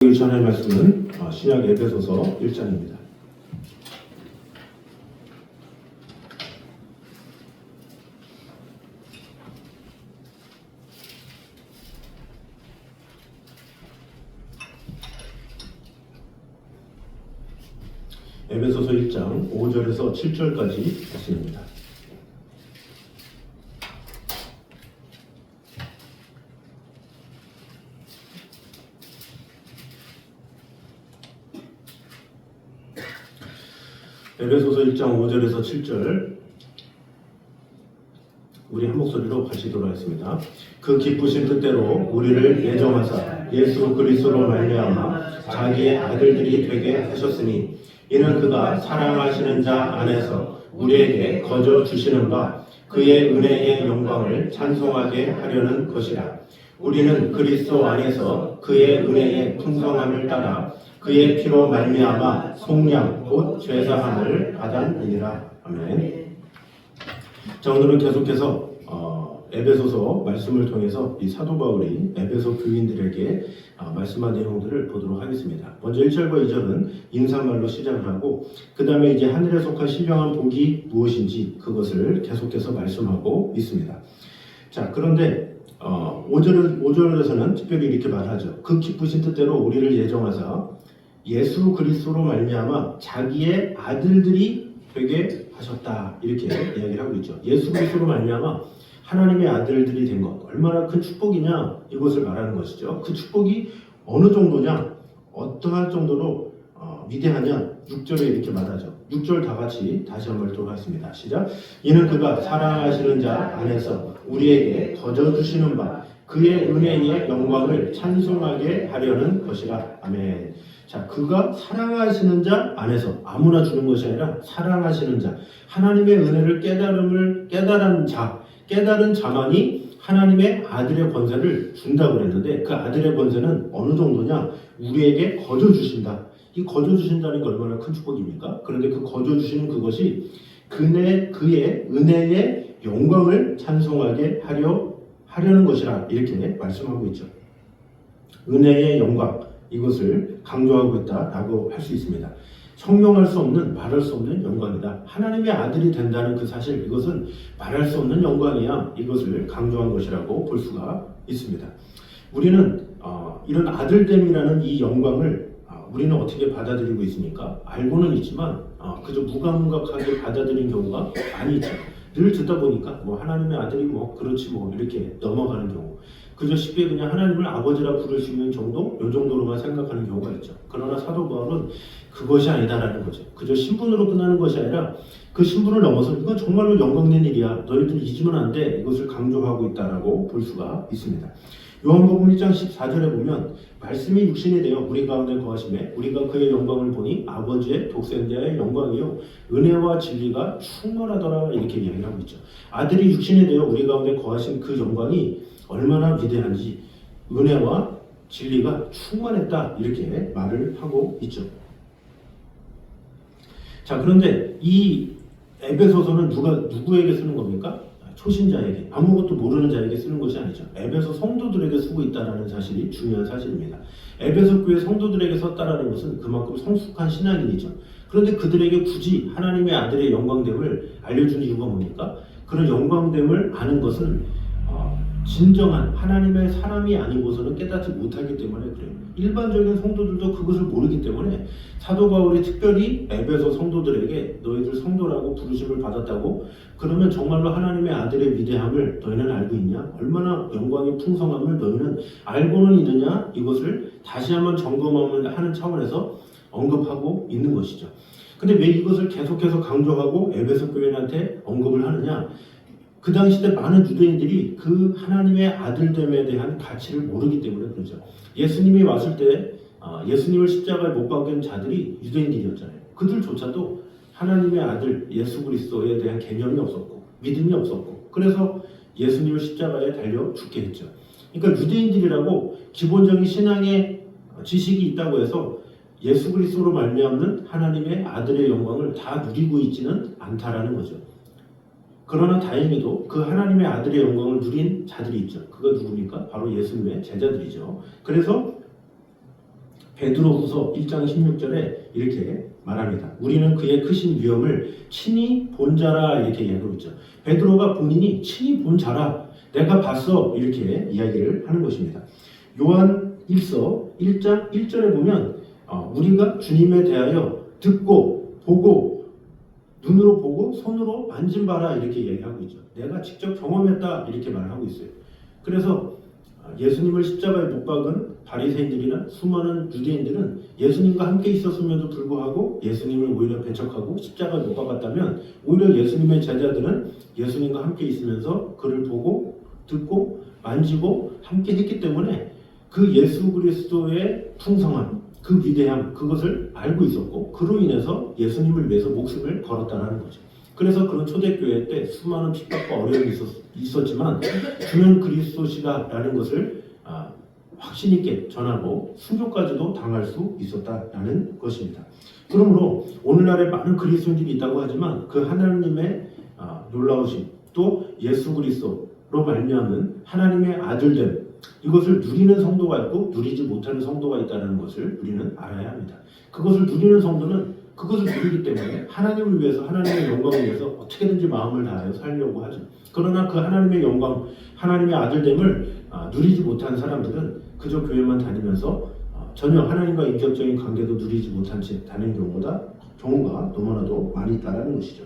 오늘 전할 말씀은 신약 에베소서 1장입니다. 에베소서 1장 5절에서 7절까지 말씀입니다. 에베소서 1장 5절에서 7절 우리 한 목소리로 같이 돌아가겠습니다. 그 기쁘신 뜻대로 우리를 예정하사 예수 그리스도로 말미암아 자기의 아들들이 되게 하셨으니 이는 그가 사랑하시는 자 안에서 우리에게 거저 주시는 바 그의 은혜의 영광을 찬송하게 하려는 것이라. 우리는 그리스도 안에서 그의 은혜의 풍성함을 따라 그의 피로 말미암아 속량 곧 죄사함을 받았느니라. 아멘. 자, 오늘은 계속해서 에베소서 말씀을 통해서 이 사도 바울이 에베소 교인들에게 말씀한 내용들을 보도록 하겠습니다. 먼저 1절과 2절은 인사말로 시작을 하고 그 다음에 이제 하늘에 속한 신령한 복이 무엇인지 그것을 계속해서 말씀하고 있습니다. 자, 그런데 5절에서는 특별히 이렇게 말하죠. 그 기쁘신 뜻대로 우리를 예정하사 예수 그리스도로 말미암아 자기의 아들들이 되게 하셨다, 이렇게 이야기를 하고 있죠. 예수 그리스도로 말미암아 하나님의 아들들이 된 것, 얼마나 큰 축복이냐, 이것을 말하는 것이죠. 그 축복이 어느 정도냐, 어떠한 정도로 위대하냐, 6절에 이렇게 말하죠. 6절 다 같이 다시 한번 돌아가겠습니다. 시작. 이는 그가 사랑하시는 자 안에서 우리에게 거저 주시는 바 그의 은혜의 영광을 찬송하게 하려는 것이라. 아멘. 자, 그가 사랑하시는 자 안에서, 아무나 주는 것이 아니라 사랑하시는 자, 하나님의 은혜를 깨달은 자만이 하나님의 아들의 권세를 준다고 그랬는데, 그 아들의 권세는 어느 정도냐? 우리에게 거저 주신다. 이 거저 주신다는 게 얼마나 큰 축복입니까? 그런데 그 거저 주시는 그것이 그의 은혜의 영광을 찬송하게 하려는 것이라, 이렇게 말씀하고 있죠. 은혜의 영광, 이것을 강조하고 있다라고 할 수 있습니다. 성명할 수 없는, 말할 수 없는 영광이다. 하나님의 아들이 된다는 그 사실, 이것은 말할 수 없는 영광이야. 이것을 강조한 것이라고 볼 수가 있습니다. 우리는 이런 아들됨이라는 이 영광을 우리는 어떻게 받아들이고 있습니까? 알고는 있지만 그저 무감각하게 받아들인 경우가 많이 있죠. 늘 듣다 보니까 하나님의 아들이 그렇지 이렇게 넘어가는 경우, 그저 쉽게 그냥 하나님을 아버지라 부를 수 있는 정도, 이 정도로만 생각하는 경우가 있죠. 그러나 사도 바울은 그것이 아니다라는 거죠. 그저 신분으로 끝나는 것이 아니라 그 신분을 넘어서 이건 정말로 영광된 일이야, 너희들 잊으면 안 돼, 이것을 강조하고 있다라고 볼 수가 있습니다. 요한복음 1장 14절에 보면 말씀이 육신이 되어 우리 가운데 거하심에 우리가 그의 영광을 보니 아버지의 독생자의 영광이요 은혜와 진리가 충만하더라, 이렇게 이야기를 하고 있죠. 아들이 육신이 되어 우리 가운데 거하신 그 영광이 얼마나 위대한지, 은혜와 진리가 충만했다, 이렇게 말을 하고 있죠. 자, 그런데 이 에베소서는 누구에게 쓰는 겁니까? 초신자에게, 아무것도 모르는 자에게 쓰는 것이 아니죠. 에베소 성도들에게 쓰고 있다는 사실이 중요한 사실입니다. 에베소 교회 성도들에게 썼다라는 것은 그만큼 성숙한 신앙인이죠. 그런데 그들에게 굳이 하나님의 아들의 영광됨을 알려준 이유가 뭡니까? 그런 영광됨을 아는 것은 진정한 하나님의 사람이 아니고서는 깨닫지 못하기 때문에 그래요. 일반적인 성도들도 그것을 모르기 때문에 사도 바울이 특별히 에베소 성도들에게 너희들 성도라고 부르심을 받았다고, 그러면 정말로 하나님의 아들의 위대함을 너희는 알고 있냐? 얼마나 영광의 풍성함을 너희는 알고는 있느냐? 이것을 다시 한번 점검을 하는 차원에서 언급하고 있는 것이죠. 근데 왜 이것을 계속해서 강조하고 에베소 교인한테 언급을 하느냐? 그 당시 때 많은 유대인들이 그 하나님의 아들됨에 대한 가치를 모르기 때문에 그러죠. 예수님이 왔을 때 예수님을 십자가에 못 박은 자들이 유대인들이었잖아요. 그들조차도 하나님의 아들 예수 그리스도에 대한 개념이 없었고 믿음이 없었고, 그래서 예수님을 십자가에 달려 죽게 했죠. 그러니까 유대인들이라고 기본적인 신앙의 지식이 있다고 해서 예수 그리스도로 말미암는 하나님의 아들의 영광을 다 누리고 있지는 않다라는 거죠. 그러나 다행히도 그 하나님의 아들의 영광을 누린 자들이 있죠. 그가 누굽니까? 바로 예수님의 제자들이죠. 그래서 베드로후서 1장 16절에 이렇게 말합니다. 우리는 그의 크신 위엄을 친히 본 자라 이렇게 이야기하고 있죠. 베드로가 본인이 친히 본 자라, 내가 봤어 이렇게 이야기를 하는 것입니다. 요한 1서 1장 1절에 보면 우리가 주님에 대하여 듣고 보고 눈으로 보고 손으로 만진 바라 이렇게 이야기하고 있죠. 내가 직접 경험했다 이렇게 말을 하고 있어요. 그래서 예수님을 십자가에 못 박은 바리새인들이나 수많은 유대인들은 예수님과 함께 있었음에도 불구하고 예수님을 오히려 배척하고 십자가에 못 박았다면, 오히려 예수님의 제자들은 예수님과 함께 있으면서 그를 보고 듣고 만지고 함께 했기 때문에 그 예수 그리스도의 풍성함, 그 위대함, 그것을 알고 있었고 그로 인해서 예수님을 위해서 목숨을 걸었다는 거죠. 그래서 그런 초대교회 때 수많은 핍박과 어려움이 있었지만 주는 그리스도시다라는 것을 확신 있게 전하고 순교까지도 당할 수 있었다라는 것입니다. 그러므로 오늘날에 많은 그리스도인들이 있다고 하지만 그 하나님의 놀라우심, 또 예수 그리스도로 말미암은 하나님의 아들됨, 이것을 누리는 성도가 있고 누리지 못하는 성도가 있다는 것을 우리는 알아야 합니다. 그것을 누리는 성도는 그것을 누리기 때문에 하나님을 위해서, 하나님의 영광을 위해서 어떻게든지 마음을 다하여 살려고 하죠. 그러나 그 하나님의 영광, 하나님의 아들됨을 누리지 못한 사람들은 그저 교회만 다니면서 전혀 하나님과 인격적인 관계도 누리지 못한 채 다니는 경우가 너무나도 많이 있다는 것이죠.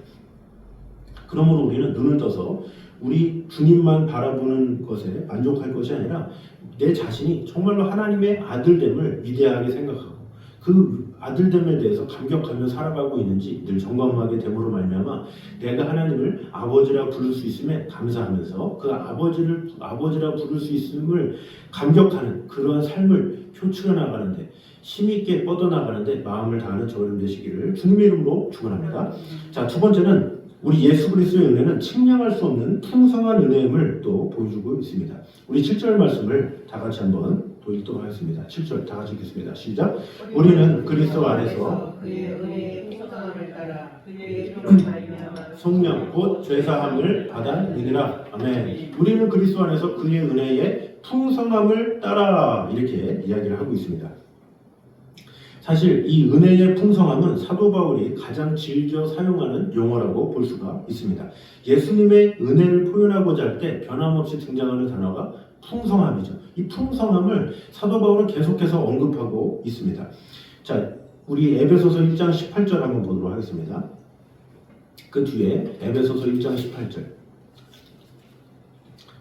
그러므로 우리는 눈을 떠서 우리 주님만 바라보는 것에 만족할 것이 아니라 내 자신이 정말로 하나님의 아들됨을 위대하게 생각하고 그 아들됨에 대해서 감격하며 살아가고 있는지 늘 점검하게 됨으로 말미암아 내가 하나님을 아버지라 부를 수 있음에 감사하면서 그 아버지라 부를 수 있음을 감격하는 그러한 삶을 표출해 나가는데, 힘있게 뻗어나가는데 마음을 다하는 저여러분 되시기를 주님의 이름으로 축원합니다. 자, 두 번째는 우리 예수 그리스도의 은혜는 측량할 수 없는 풍성한 은혜임을 또 보여주고 있습니다. 우리 7절 말씀을 다 같이 한번 또 읽도록 하겠습니다. 7절 다 같이 읽겠습니다. 시작. 우리는 그리스도 안에서 그의 은혜의 풍성함을 따라 그의 피로 말미암아 속량 곧 죄사함을 받았느니라. 아멘. 우리는 그리스도 안에서 그의 은혜의 풍성함을 따라 이렇게 이야기를 하고 있습니다. 사실 이 은혜의 풍성함은 사도 바울이 가장 즐겨 사용하는 용어라고 볼 수가 있습니다. 예수님의 은혜를 표현하고자 할 때 변함없이 등장하는 단어가 풍성함이죠. 이 풍성함을 사도 바울은 계속해서 언급하고 있습니다. 자, 우리 에베소서 1장 18절 한번 보도록 하겠습니다. 그 뒤에 에베소서 1장 18절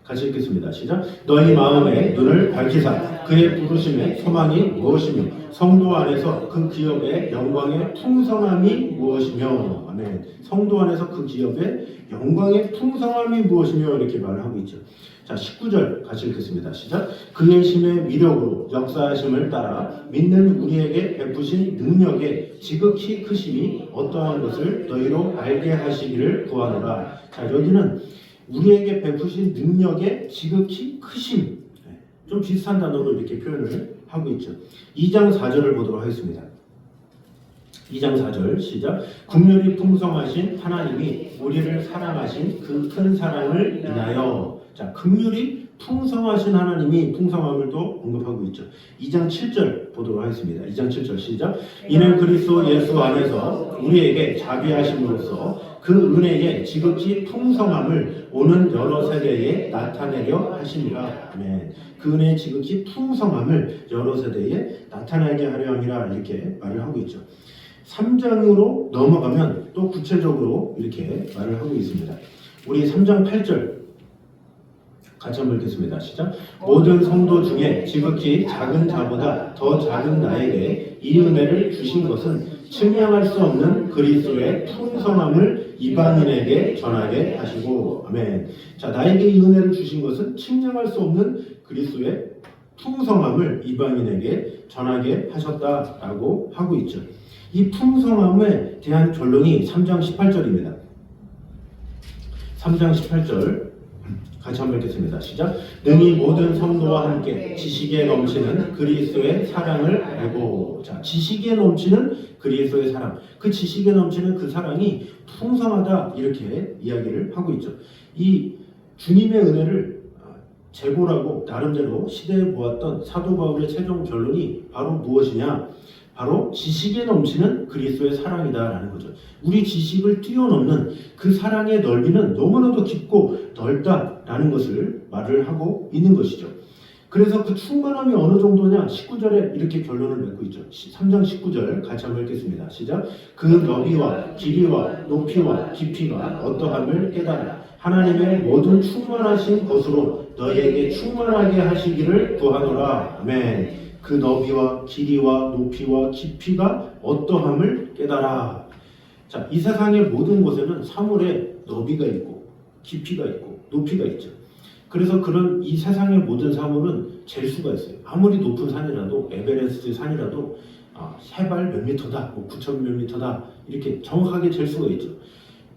같이 읽겠습니다. 시작. 너희 마음의 눈을 밝히사 그의 부르심의 소망이 무엇이며 성도 안에서 그 기업의 영광의 풍성함이 무엇이며. 아멘. 성도 안에서 그 기업의 영광의 풍성함이 무엇이며 이렇게 말을 하고 있죠. 자, 19절 같이 읽겠습니다. 시작. 그의 심의 위력으로 역사하심을 따라 믿는 우리에게 베푸신 능력의 지극히 크심이 어떠한 것을 너희로 알게 하시기를 구하노라. 자, 여기는 우리에게 베푸신 능력의 지극히 크심, 좀 비슷한 단어로 이렇게 표현을 하고 있죠. 2장 4절을 보도록 하겠습니다. 2장 4절 시작. 긍휼이 풍성하신 하나님이 우리를 사랑하신 그 큰 사랑을 인하여. 자, 긍휼이 풍성하신 하나님이 풍성함을 또 언급하고 있죠. 2장 7절 보도록 하겠습니다. 2장 7절 시작. 이는 그리스도 예수 안에서 우리에게 자비하심으로써 그 은혜의 지극히 풍성함을 오는 여러 세대에 나타내려 하심이라. 아멘. 그 은혜의 지극히 풍성함을 여러 세대에 나타나게 하려 함이라 이렇게 말을 하고 있죠. 3장으로 넘어가면 또 구체적으로 이렇게 말을 하고 있습니다. 우리 3장 8절 같이 한번 읽겠습니다. 시작. 모든 성도 중에 지극히 작은 자보다 더 작은 나에게 이 은혜를 주신 것은 측량할 수 없는 그리스도의 풍성함을 이방인에게 전하게 하시고. 아멘. 자, 나에게 이 은혜를 주신 것은 측량할 수 없는 그리스도의 풍성함을 이방인에게 전하게 하셨다라고 하고 있죠. 이 풍성함에 대한 결론이 3장 18절입니다. 3장 18절 같이 한번 읽겠습니다. 시작. 능히 모든 성도와 함께 지식에 넘치는 그리스도의 사랑을 알고. 자, 지식에 넘치는 그리스도의 사랑. 그 지식에 넘치는 그 사랑이 풍성하다 이렇게 이야기를 하고 있죠. 이 주님의 은혜를 재보라고 나름대로 시대에 보았던 사도 바울의 최종 결론이 바로 무엇이냐? 바로 지식에 넘치는 그리스도의 사랑이다라는 거죠. 우리 지식을 뛰어넘는 그 사랑의 넓이는 너무나도 깊고 넓다라는 것을 말을 하고 있는 것이죠. 그래서 그 충만함이 어느 정도냐? 19절에 이렇게 결론을 맺고 있죠. 3장 19절 같이 한번 읽겠습니다. 시작. 그 너비와 길이와 높이와 깊이가 어떠함을 깨달아 하나님의 모든 충만하신 것으로 너희에게 충만하게 하시기를 구하노라. 아멘. 그 너비와 길이와 높이와 깊이가 어떠함을 깨달아. 자, 이 세상의 모든 곳에는 사물에 너비가 있고 깊이가 있고 높이가 있죠. 그래서 그런 이 세상의 모든 사물은 잴 수가 있어요. 아무리 높은 산이라도 에베레스트 산이라도 해발 몇 미터다, 9,000 몇 미터다 이렇게 정확하게 잴 수가 있죠.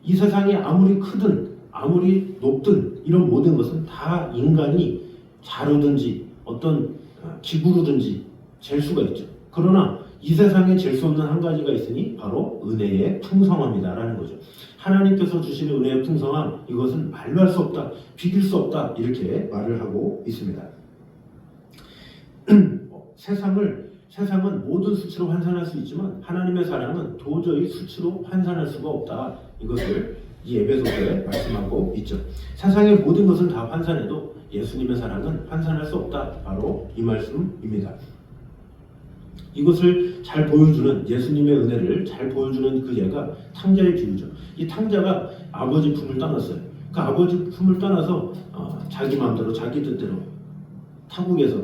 이 세상이 아무리 크든 아무리 높든 이런 모든 것은 다 인간이 자루든지 어떤 기구로든지 잴 수가 있죠. 그러나 이 세상에 잴 수 없는 한 가지가 있으니 바로 은혜의 풍성함이다라는 거죠. 하나님께서 주시는 은혜의 풍성함, 이것은 말로 할 수 없다, 비길 수 없다 이렇게 말을 하고 있습니다. 세상은 모든 수치로 환산할 수 있지만 하나님의 사랑은 도저히 수치로 환산할 수가 없다. 이것을 이 에베소서에 말씀하고 있죠. 세상의 모든 것은 다 환산해도 예수님의 사랑은 환산할 수 없다. 바로 이 말씀입니다. 이것을 잘 보여주는, 예수님의 은혜를 잘 보여주는 그 예가 탕자의 비유죠. 이 탕자가 아버지 품을 떠났어요. 그 아버지 품을 떠나서 자기 마음대로 자기 뜻대로 타국에서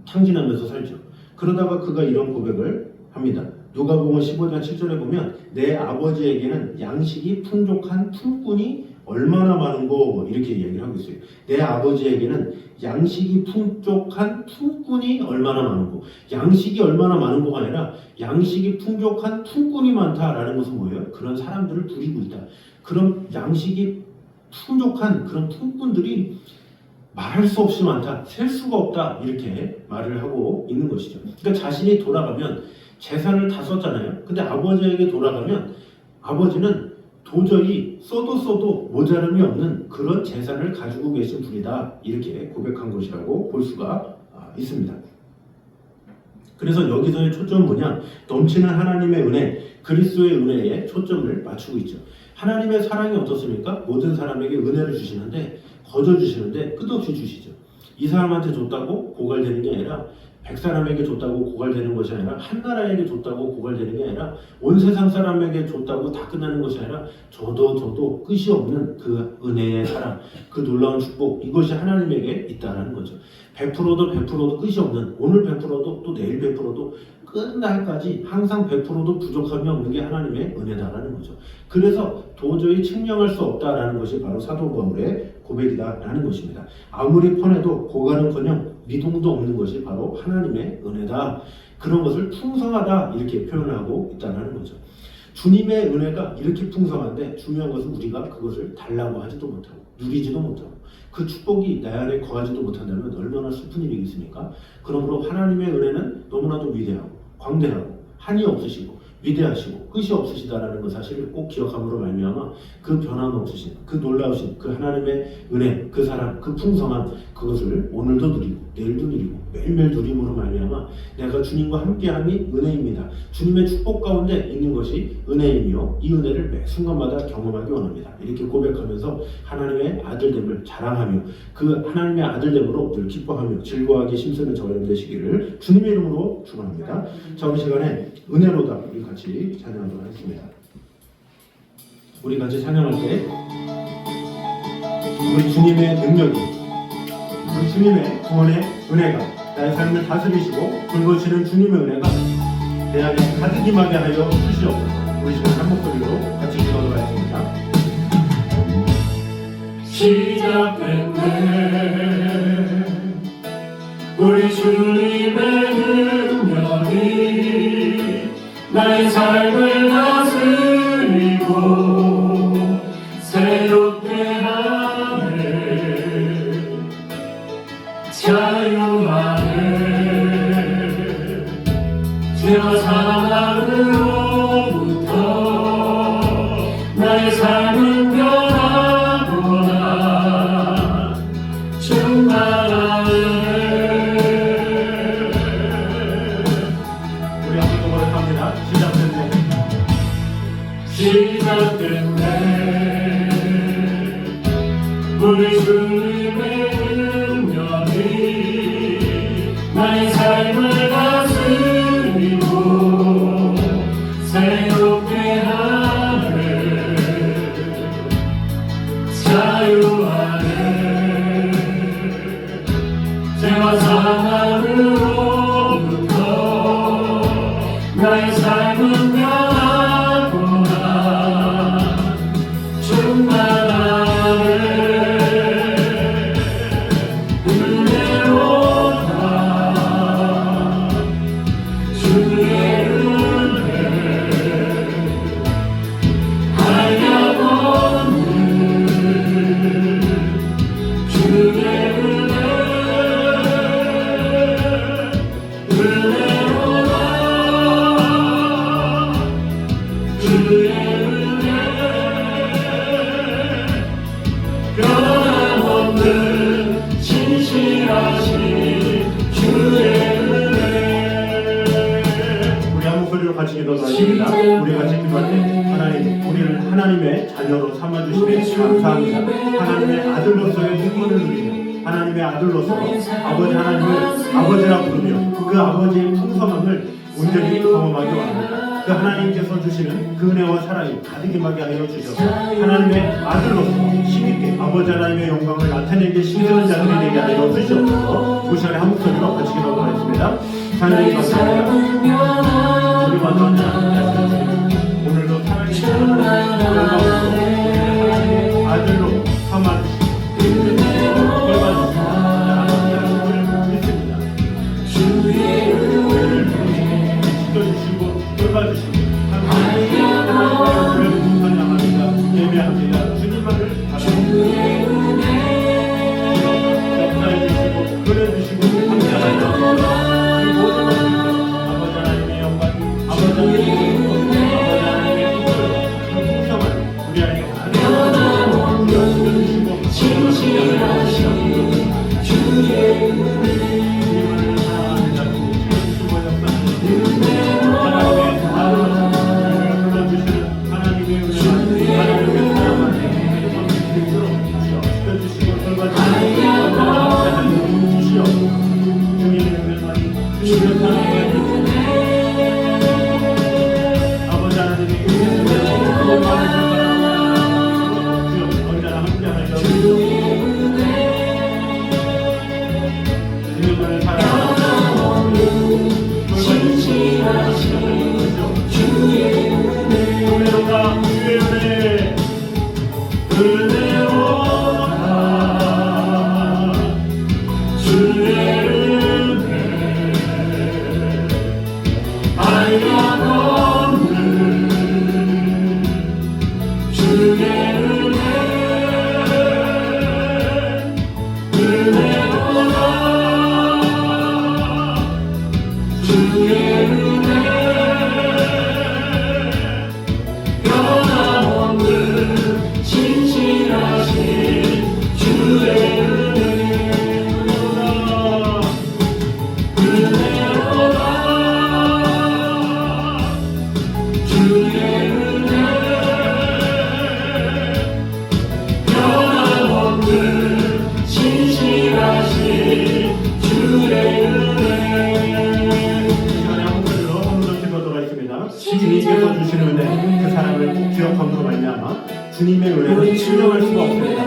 탕진하면서 살죠. 그러다가 그가 이런 고백을 합니다. 누가복음 15장 7절에 보면 내 아버지에게는 양식이 풍족한 품꾼이 얼마나 많은고 이렇게 얘기를 하고 있어요. 내 아버지에게는 양식이 풍족한 품꾼이 얼마나 많은고, 양식이 얼마나 많은고가 아니라 양식이 풍족한 품꾼이 많다라는 것은 뭐예요? 그런 사람들을 부리고 있다. 그런 양식이 풍족한 그런 품꾼들이 말할 수 없이 많다, 셀 수가 없다 이렇게 말을 하고 있는 것이죠. 그러니까 자신이 돌아가면 재산을 다 썼잖아요. 근데 아버지에게 돌아가면 아버지는 도저히 써도 모자람이 없는 그런 재산을 가지고 계신 분이다 이렇게 고백한 것이라고 볼 수가 있습니다. 그래서 여기서의 초점은 뭐냐? 넘치는 하나님의 은혜, 그리스도의 은혜에 초점을 맞추고 있죠. 하나님의 사랑이 어떻습니까? 모든 사람에게 은혜를 주시는데, 거저 주시는데 끝없이 주시죠. 이 사람한테 줬다고 고갈되는 게 아니라, 100사람에게 줬다고 고갈되는 것이 아니라, 한 나라에게 줬다고 고갈되는 게 아니라, 온 세상 사람에게 줬다고 다 끝나는 것이 아니라 저도 끝이 없는 그 은혜의 사랑, 그 놀라운 축복, 이것이 하나님에게 있다는 거죠. 100%도 끝이 없는, 오늘 100%도 또 내일 100%도 끝날까지 항상 100%도 부족함이 없는 게 하나님의 은혜다라는 거죠. 그래서 도저히 측량할 수 없다라는 것이 바로 사도 바울의 고백이다라는 것입니다. 아무리 뻔해도 고갈은커녕 미동도 없는 것이 바로 하나님의 은혜다. 그런 것을 풍성하다 이렇게 표현하고 있다는 거죠. 주님의 은혜가 이렇게 풍성한데 중요한 것은 우리가 그것을 달라고 하지도 못하고 누리지도 못하고 그 축복이 내 안에 거하지도 못한다면 얼마나 슬픈 일이겠습니까? 그러므로 하나님의 은혜는 너무나도 위대하고 광대하고 한이 없으시고 위대하시고 끝이 없으시다라는 것 사실을 꼭 기억함으로 말미암아 그 변함없으신 그 놀라우신 그 하나님의 은혜, 그 사랑, 그 풍성함, 그것을 오늘도 누리고 내일도 누리고 매일매일 누림으로 말미암아 내가 주님과 함께함이 은혜입니다. 주님의 축복 가운데 있는 것이 은혜이며 이 은혜를 매 순간마다 경험하기 원합니다. 이렇게 고백하면서 하나님의 아들됨을 자랑하며 그 하나님의 아들됨으로 늘 기뻐하며 즐거워하기 힘쓰는 저와 여러분 되시기를 주님의 이름으로 축원합니다. 자, 우리 시간에 은혜로다 우리 같이 찬양하도록 하겠습니다. 우리 같이 찬양할 때 우리 주님의 능력이, 우리 주님의 구원의 은혜가 나의 삶을 다스리시고 돌보시는 주님의 은혜가 내 안에 가득 임하게 하여 주시옵소서. 우리 시간 한 목소리로 같이 기도하도록 하겠습니다. 시작됐네 우리 주님의 능력이 나의 삶을 다스리고 새롭게 하네 자유하네 죄와 사망으로부터 나의 삶은 변하구나 충만 시작됐네. 우리 주님의 능력이 나의 삶을 다스리고 새롭게 하네. 자유하네. 죄와 사망으로부터 나의 삶은 변하구나. 충만하네. 은혜로다. 주의 은혜 한량없는 주의 은혜로다. 주의 은혜 변함없는 신실하신 주의 은혜. 우리 한 목소리로 같이 기도하겠습니다. 우리 같이 기도할 때 하나님, 우리를 하나님의 자녀로 삼아주시니 감사합니다. 하나님의 아들로서의 특권을 누리며 하나님의 아들로서 아버지 하나님을 아버지라 부르며 그 아버지의 풍성함을 온전히 경험하기 원합니다. 그 하나님께서 주시는 그 은혜와 사랑이 가득 임하게 하여 주셔서 하나님의 아들로서 힘있게 아버지 하나님의 영광을 나타내게 신선한 자들이 되게 하여 주시옵소서. 그 시간에 한 목소리로 같이 기도하겠습니다. 하나님 감사합니다. 우리 완전한 오늘도 살아계신 하나님의 아들로 삼아주시고 돌봐주시고 하나님의 찬양합니다. 예배합니다. 주님만을 바라봅니다. 역사해 주시고 은혜 주시고 감사합니다. 이 모든 것을 아버지 하나님의 영광, 아버지 하나님의 뜻을 풍성한 우리 안에 주시고 진실하신 주의 주님을 사랑합니다. 주시고 역사하시고 주님께서 주시는 은혜, 그 사랑을 기억함으로 말미암아 주님의 은혜는 증명할 수가 없습니다.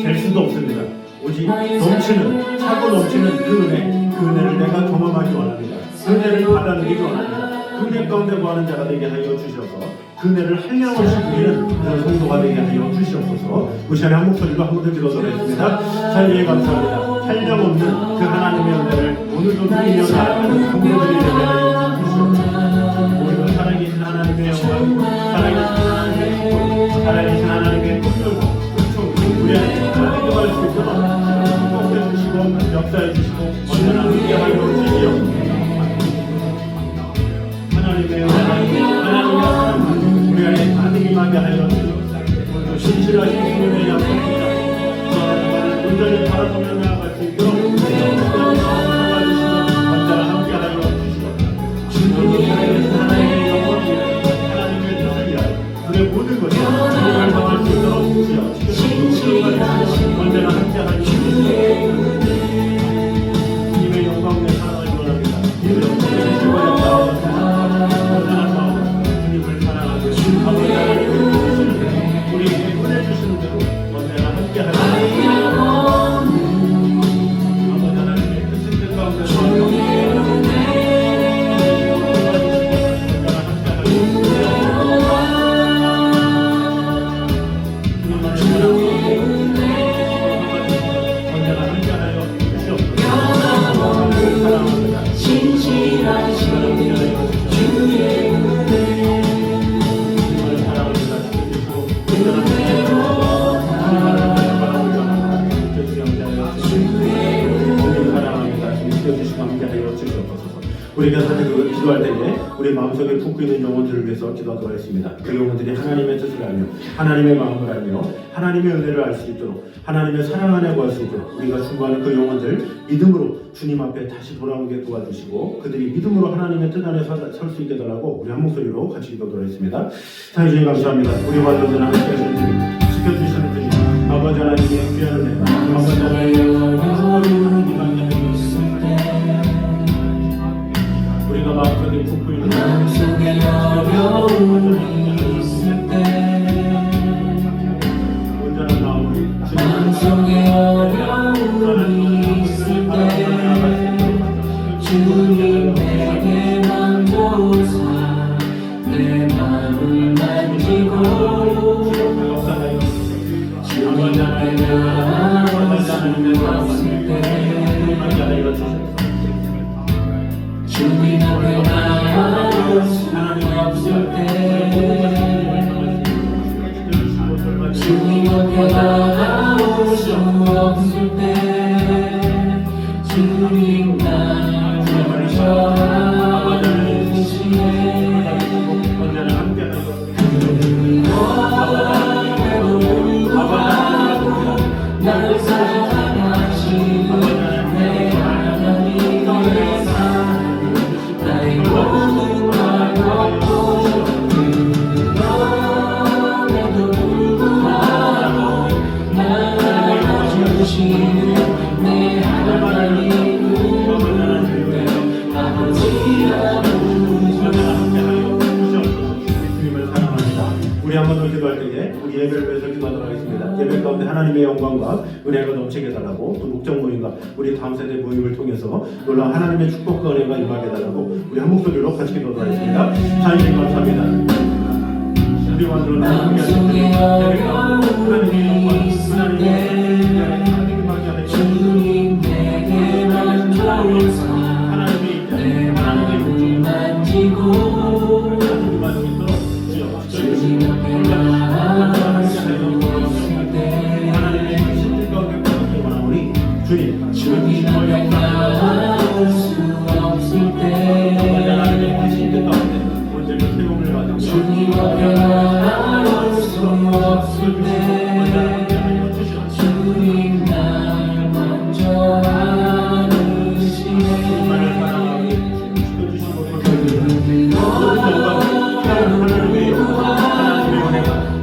될 수도 없습니다. 오직 넘치는, 차고 넘치는 그 은혜를 내가 경험하기 원합니다. 그 은혜를 받아들이기 원합니다. 그 은혜 가운데 구하는 자가 되게 하여 주셔서 그 은혜를 한량없이 누리는 그런 성도가 되게 하여 주시옵소서. 그 시간에 한 목소리로 한 번 더 기도드리겠습니다. 하나님 감사합니다. 한량없는 그 하나님의 은혜를 오늘도 누리며 나아가는 성도들이 되게 하여 주시옵소서. 오늘도 살아계신 하나님의 영광, 살아계신 하나님의 축복, 살아계신 하나님의 꿈들과 은총, 우리 안에 기도할 수 있도록 축복해 주시고 역사해 주시고 언제나 함께하여 주시옵소서. 하나님의 하나님의 사랑 우리 안에 가득 임하게 하여 주시옵소서. 신실하신 주님의 약속입니다. 온전히 바라보며 나아갈 수 있도록 언제나 함께하여 주시옵소서. 주님의 하나님의 영광, 하나님의 기도할 때에 우리 마음속에 품고 있는 영혼들을 위해서 기도하도록 하겠습니다. 그 영혼들이 하나님의 뜻을 알며 하나님의 마음을 알며 하나님의 은혜를 알 수 있도록 하나님의 사랑 안에 구할 수 있도록 우리가 충고하는 그 영혼들 믿음으로 주님 앞에 다시 돌아오게 도와주시고 그들이 믿음으로 하나님의 뜻 안에 설 수 있게 달라고 우리 한 목소리로 같이 기도하도록 하겠습니다. 사랑해 주님 감사합니다. 우리와 언제나 함께 하시는 주님, 지켜주시는 주님, 아버지 하나님의 귀한 은혜, 아버지 하나님의 우리가 마음속에 품고 있는 마음속에 어려움이 있을 때 온전한 마음으로 마음속에 어려움이 있을 때 주님 내게 먼저 오사 내 마음을 만지고 주님 앞에 나올 수 없을 때 주님 앞에 나올 수 없을 때 주님 앞에 나올 수 없을 때 주님 날 먼저 안으시네 언제나 함께 그럼에도 불구하고 날 사랑하시는 내 하나님의 사랑 나의 모든 걸 덮고 그럼에도 불구하고 날 알아주시는 내 하나님은 아버지라고 주님을 사랑합니다. 우리 한 번 더 기도할 때에 우리 예배를 위해서 기도하도록 하겠습니다. 예배 가운데 하나님의 영광과 은혜가 넘치게 해달라고 또 목적 모임과 우리 다음 세대 모임을 통해서 놀라운 하나님의 축복과 은혜가 임하게 해달라고 우리 한 목소리로 같이 기도하도록 하겠습니다. 하나님 감사합니다. 우리 완전한 마음속에 어려움이 있을 때 주님 내게 먼저 오사 내 마음을 만지고 주님 앞에 나올 수 없을 때 주님 앞에 나올 수 없을 때 주님 앞에 나올 수 없을 때 주님 날 먼저 안으시네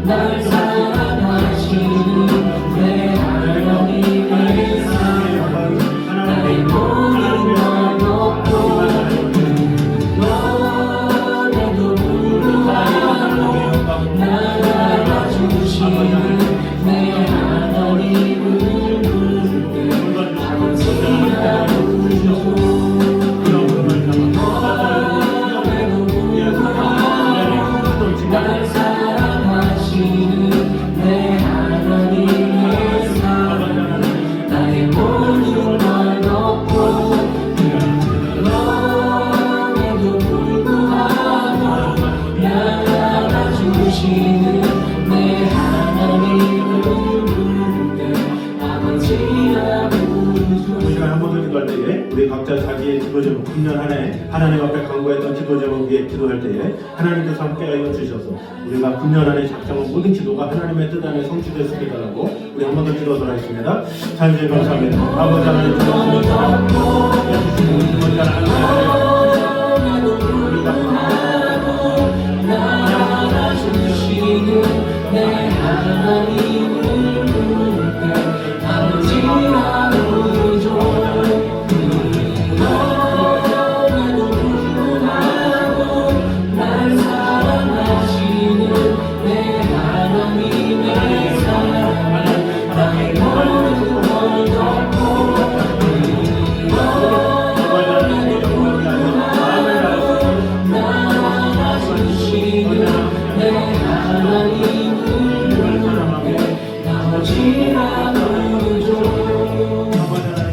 날 사랑하시는 내 하나님의 사랑 나의 모든 걸 덮고 그럼에도 불구하고 날 알아주시는 내 하나님을 부를 때 아버지라고 날 사랑하시는 내 하나님의 사랑 나의 모든 걸 덮고 그럼에도 불구하고 날 알아주시는 내 하나님을 부를 때 아버지라고 이 시간 한 번 더 기도할 때에 우리 각자 자기의 기도 제목 1년 한 해 하나님 앞에 간구했던 기도 제목 위에 기도할 때에 하나님께서 함께하여 주셔서 우리가 9년 안에 작정한 모든 기도가 하나님의 뜻 안에 성취될 수 있게 달라고 우리 한 번 더 기도하도록 하겠습니다. 하나님 감사합니다. 아버지 하나님 고맙습니다. 내 하나님을 부를 때 아버지라고 부르죠 그럼에도 불구하고 날 사랑하시는 내 하나님의 사랑 나의 모든 걸 덮고 그럼에도 불구하고 날 알아주시는 내 하나님을 아버지라 부르죠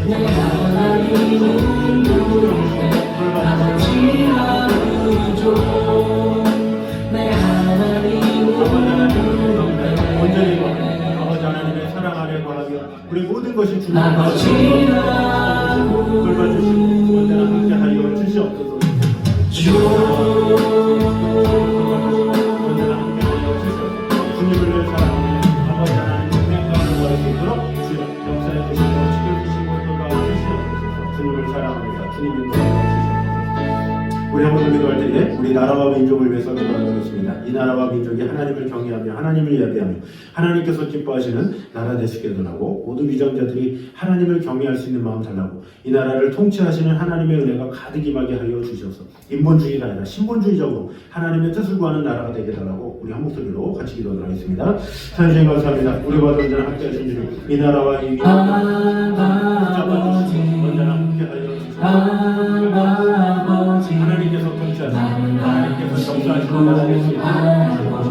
내 하나님을 부를 때 아버지라 부르죠 내 하나님을 부를 때 아버지 하나님의 사랑 안에 거하며 우리 모든 것이 주님의 아버지라 돌봐주시고 언제나 함께하여 주시옵소서. 주님을 위해 사랑하는 아버지 하나님의 행복을 구할 수 있도록 주여 역사해 주시고 지켜주시고 돌봐주시옵소서. 주님을 사랑합니다. 주님 인도하여 주시옵소서. 우리 한번 기도할 때에 우리 나라와 민족을 위해서 기도하겠습니다. 이 나라와 민족이 하나님을 경외하며 하나님을 예배하며 하나님께서 기뻐하시는 나라 되시게 하고 모든 위정자들이 하나님을 경외할 수 있는 마음 달라고 이 나라를 통치하시는 하나님의 은혜가 가득 임하게 하여 주셔서 인본주의가 아니라 신본주의적으로 하나님의 뜻을 구하는 나라가 되게 달라고 우리 한 목소리로 같이 기도를 하겠습니다. 하나님 감사합니다. 우리와 언제나 함께 하신 주님 이 나라와 이 민족을 붙잡아주시고 언제나 함께 하여 주셔서 하나님께서 통치하시고 하나님께서 정사하시고 나라 되시고 아버지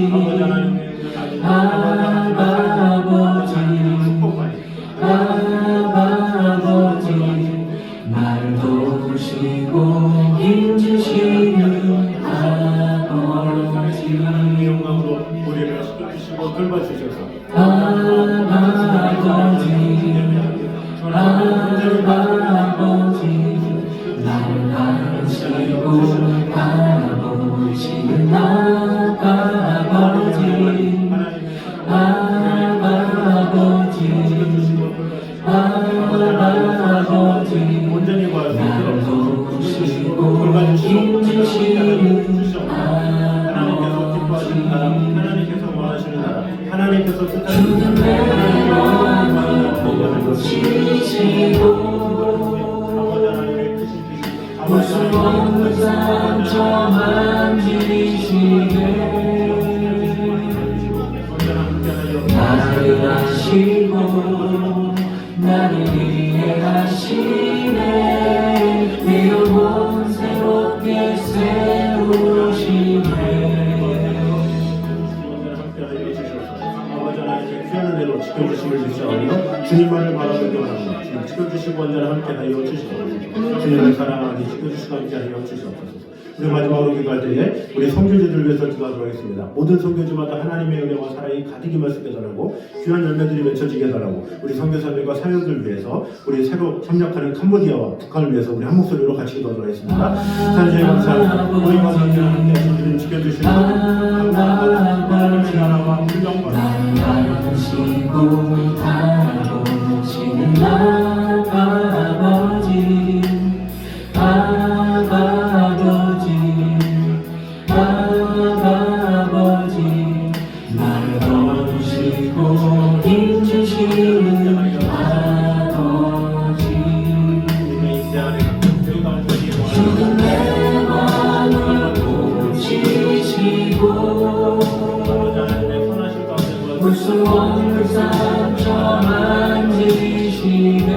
하나님의 아버지 나를 도우시고 힘주시는 아버지 하나님의 영광으로 우리를 지켜주시고 돌봐주셔서 아버지 나를 바라시고 바라보시는 아버지 온전히 나를 도우시고 힘주시는 힘주시는 하나님께서 기뻐하시는 나라 하나님께서 원하시는 나라 하나님께서 뜻하시는 주는 내 마음을 보시고 무슨 없는 상처 만지시네 나를 아시고 나를 이해하시네 내 영혼 새롭게 세우시네 아버지 하나님의 귀한 은혜로 지켜주심을 주시오며 주님만을 바라보기 원합니다. 주님 지켜주시고 언제나 함께하여 주시옵소서. 주님을 사랑하니 지켜주시고 함께하여 주시옵소서. 우리 마지막으로 기도할 때에 우리 선교지들 위해서 기도하도록 하겠습니다. 모든 선교지마다 하나님의 은혜와 사랑이 가득 임할 수 있게 해달라고 귀한 열매들이 맺혀지게 해달라고 우리 선교사들과 사역들 위해서 우리 새로 협력하는 캄보디아와 북한을 위해서 우리 한 목소리로 같이 기도하도록 하겠습니다. 하나님 감사합니다. 우리와 선교를 함께하신 주님 지켜주시고 하나님의 나라와 불경과 바라시고 바라보시는 아버지 나를 도우시고 힘주시는 아버지 주는 내 마음을 보시고 무슨 없는 상처 만지시네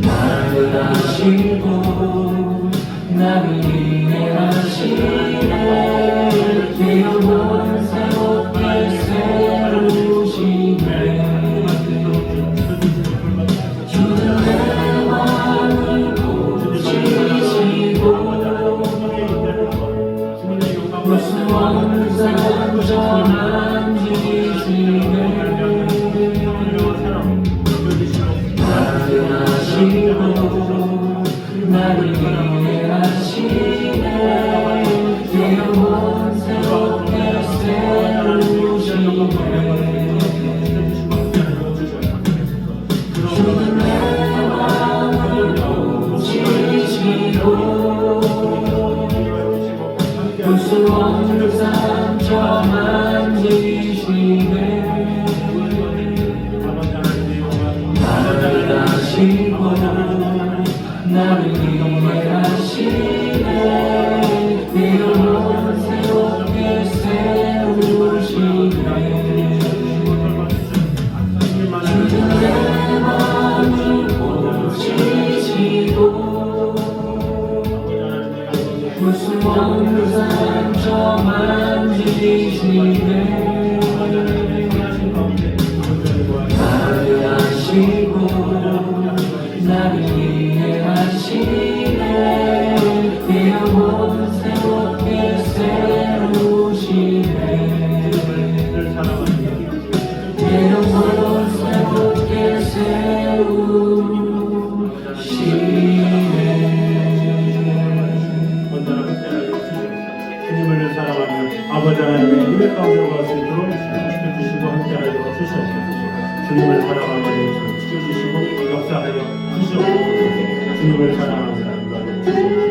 나를 아시고 나를 이해하시네 내 영혼 새롭게 세우시네 주는 내 마음을 보시고 무슨 없는 상처 만지시네 나를 아시고 나를 이해하시네 내 영혼 새롭게 세우시네 주는 내 마음을 보시고 무슨 없는 상처 만지시네 나를 아시고 나를 이해하시네 내 영혼 새롭게 세우시네 주는 내 마음을 보시고 무슨 없는 상처 만지시네 나를 아시고 나를 이해하시네 가운데로 갈 수 있도록 지켜주시고 함께하여 주시옵소서. 주님을 사랑하는 마음 지켜주시고 역사하여 주시옵소서. 주님을 사랑하는 마음 주시옵소서.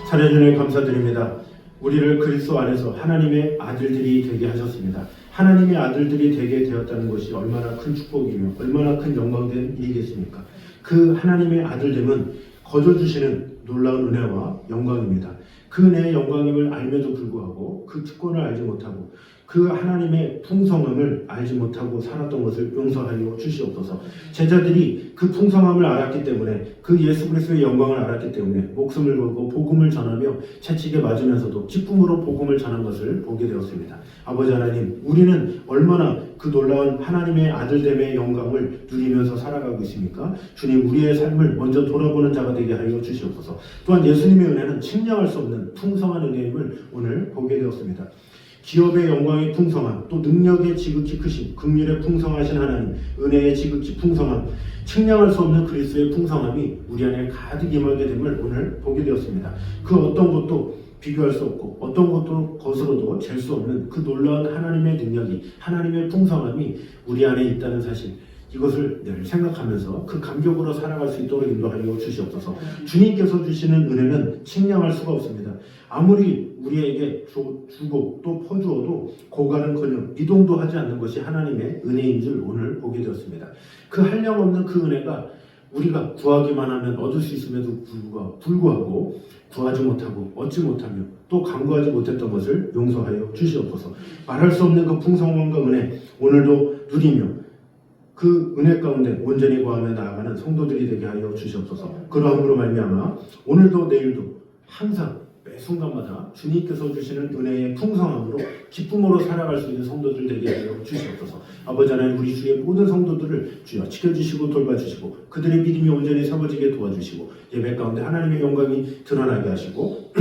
살해주님 감사드립니다. 우리를 그리스도 안에서 하나님의 아들들이 되게 하셨습니다. 하나님의 아들들이 되게 되었다는 것이 얼마나 큰 축복이며 얼마나 큰 영광된 일이겠습니까? 그 하나님의 아들됨은 거저주시는 놀라운 은혜와 영광입니다. 그 은혜의 영광임을 알면도 불구하고 그 특권을 알지 못하고 그 하나님의 풍성함을 알지 못하고 살았던 것을 용서하여 주시옵소서. 제자들이 그 풍성함을 알았기 때문에 그 예수 그리스도의 영광을 알았기 때문에 목숨을 걸고 복음을 전하며 채찍에 맞으면서도 기쁨으로 복음을 전한 것을 보게 되었습니다. 아버지 하나님, 우리는 얼마나 그 놀라운 하나님의 아들됨의 영광을 누리면서 살아가고 있습니까? 주님, 우리의 삶을 먼저 돌아보는 자가 되게 하여 주시옵소서. 또한 예수님의 은혜는 측량할 수 없는 풍성한 은혜임을 오늘 보게 되었습니다. 기업의 영광의 풍성함, 또 능력의 지극히 크심, 긍휼의 풍성하신 하나님, 은혜의 지극히 풍성함, 측량할 수 없는 그리스도의 풍성함이 우리 안에 가득 임하게 됨을 오늘 보게 되었습니다. 그 어떤 것도 비교할 수 없고 어떤 것으로도 잴 수 없는 그 놀라운 하나님의 능력이, 하나님의 풍성함이 우리 안에 있다는 사실, 이것을 늘 생각하면서 그 감격으로 살아갈 수 있도록 인도하여 주시옵소서. 주님께서 주시는 은혜는 측량할 수가 없습니다. 아무리 우리에게 주고 또 퍼주어도 고가는커녕 미동도 하지 않는 것이 하나님의 은혜인 줄 오늘 보게 되었습니다. 그 한량없는 그 은혜가 우리가 구하기만 하면 얻을 수 있음에도 불구하고 구하지 못하고 얻지 못하며 또 간구하지 못했던 것을 용서하여 주시옵소서. 말할 수 없는 그 풍성함과 은혜, 오늘도 누리며 그 은혜 가운데 온전히 구하며 나아가는 성도들이 되게 하여 주시옵소서. 그러함으로 말미암아 오늘도 내일도 항상 매 순간마다 주님께서 주시는 은혜의 풍성함으로 기쁨으로 살아갈 수 있는 성도들 되게 하여 주시옵소서. 아버지 하나님, 우리 주의 모든 성도들을 주여 지켜주시고 돌봐주시고 그들의 믿음이 온전히 세워지게 도와주시고 예배 가운데 하나님의 영광이 드러나게 하시고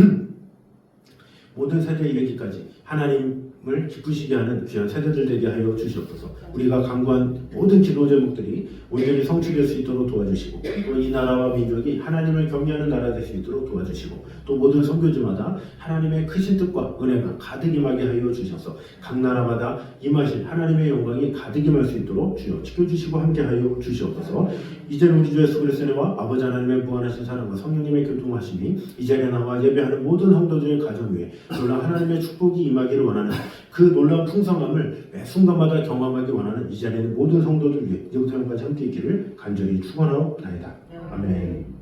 모든 세대에 이르기까지 하나님을 기쁘시게 하는 귀한 세대들 되게 하여 주시옵소서. 우리가 간구한 모든 기도 제목들이 온전히 성취될 수 있도록 도와주시고 또 이 나라와 민족이 하나님을 경외하는 나라 될 수 있도록 도와주시고 또 모든 선교지마다 하나님의 크신 뜻과 은혜가 가득 임하게 하여 주셔서 각 나라마다 임하실 하나님의 영광이 가득 임할 수 있도록 주여 지켜주시고 함께 하여 주시옵소서. 이제는 우리 주 예수 그리스도의 은혜와 아버지 하나님의 무한하신 사랑과 성령님의 교통하심이 이 자리에 나와 예배하는 모든 성도들의 가정 위에 놀라운 하나님의 축복이 임하기를 원하는 그 놀라운 풍성함을 매 순간마다 경험하기 원하는 이 자리에 있는 모든 성도들 위해 이제부터 영까지 함께 있기를 간절히 축원하옵나이다. 아멘.